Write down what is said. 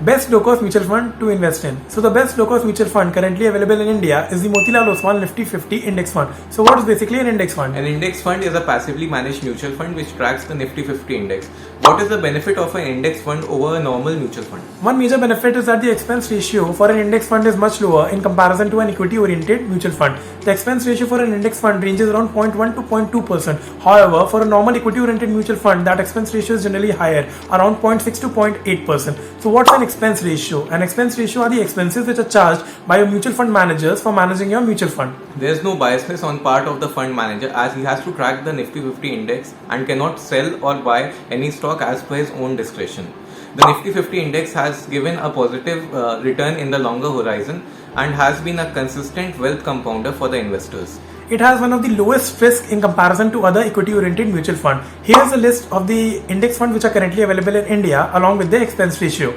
Best low-cost mutual fund to invest in. So the best low-cost mutual fund currently available in India is the Motilal Oswal Nifty 50 index fund. So what is basically an index fund? An index fund is a passively managed mutual fund which tracks the Nifty 50 index. What is the benefit of an index fund over a normal mutual fund? One major benefit is that the expense ratio for an index fund is much lower in comparison to an equity-oriented mutual fund. The expense ratio for an index fund ranges around 0.1 to 0.2%. However, for a normal equity-oriented mutual fund, that expense ratio is generally higher, around 0.6 to 0.8%. So what's an expense ratio? An expense ratio are the expenses which are charged by your mutual fund managers for managing your mutual fund. There is no biasness on part of the fund manager as he has to track the Nifty 50 index and cannot sell or buy any stock as per his own discretion. The Nifty 50 index has given a positive return in the longer horizon and has been a consistent wealth compounder for the investors. It has one of the lowest risk in comparison to other equity-oriented mutual funds. Here is a list of the index funds which are currently available in India along with the expense ratio.